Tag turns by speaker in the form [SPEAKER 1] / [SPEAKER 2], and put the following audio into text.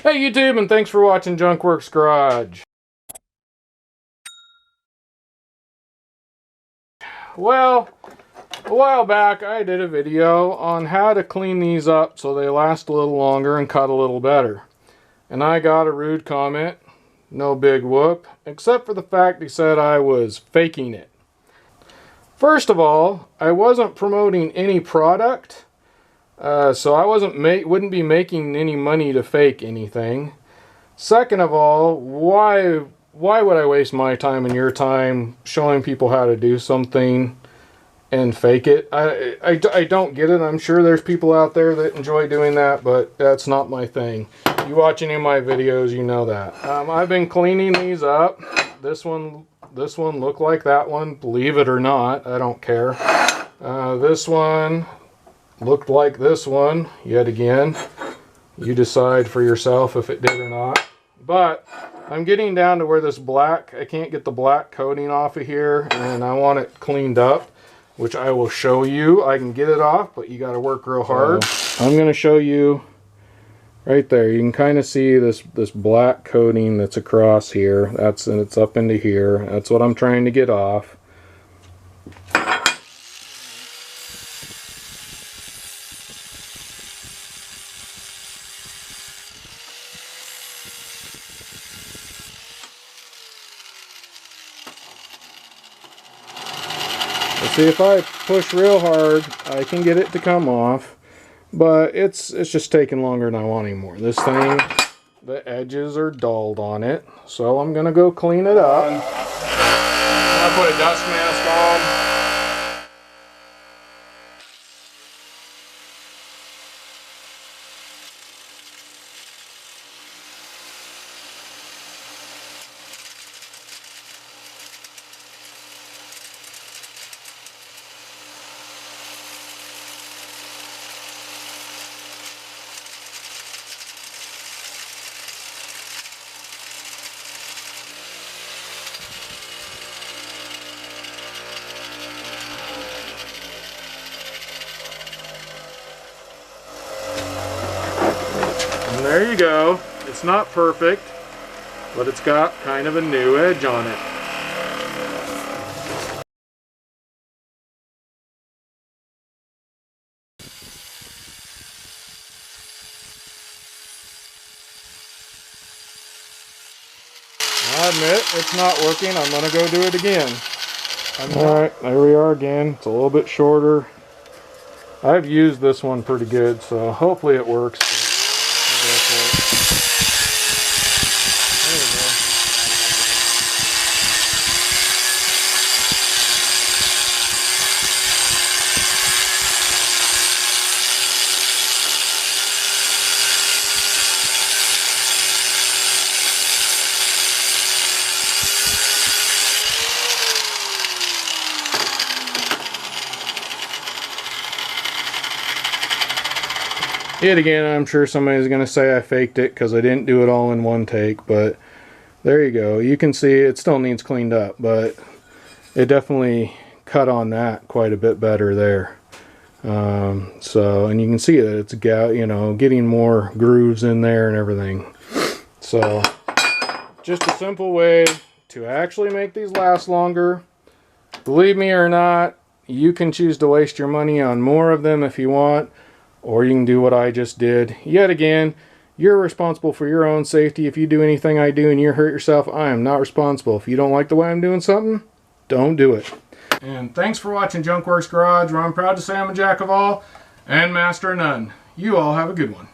[SPEAKER 1] Hey YouTube, and thanks for watching Junkworks Garage. Well, a while back I did a video on how to clean these up so they last a little longer and cut a little better. And I got a rude comment, no big whoop, except for the fact he said I was faking it. First of all, I wasn't promoting any product, so I wouldn't be making any money to fake anything. Second of all, why would I waste my time and your time showing people how to do something and fake it? I don't get it. I'm sure there's people out there that enjoy doing that, but that's not my thing. You watch any of my videos, you know that. I've been cleaning these up. This one looked like that one, believe it or not. I don't care. This one looked like this one, yet again. You decide for yourself if it did or not. But I'm getting down to where this black, I can't get the black coating off of here, and I want it cleaned up, which I will show you. I can get it off, but you got to work real hard. I'm going to show you right there. You can kind of see this black coating that's across here. And it's up into here. That's what I'm trying to get off. See, if I push real hard, I can get it to come off, but it's just taking longer than I want anymore. This thing, the edges are dulled on it, so I'm gonna go clean it up. I put a dust mask on. And there you go. It's not perfect, but it's got kind of a new edge on it. I admit it's not working. I'm going to go do it again. Alright, there we are again. It's a little bit shorter. I've used this one pretty good, so hopefully it works. There we go. Yet again, I'm sure somebody's going to say I faked it because I didn't do it all in one take, but there you go. You can see it still needs cleaned up, but it definitely cut on that quite a bit better there. And you can see that it's getting more grooves in there and everything. So just a simple way to actually make these last longer. Believe me or not, you can choose to waste your money on more of them if you want. Or you can do what I just did. Yet again, you're responsible for your own safety. If you do anything I do and you hurt yourself, I am not responsible. If you don't like the way I'm doing something, don't do it. And thanks for watching Junkworks Garage, where I'm proud to say I'm a jack of all and master of none. You all have a good one.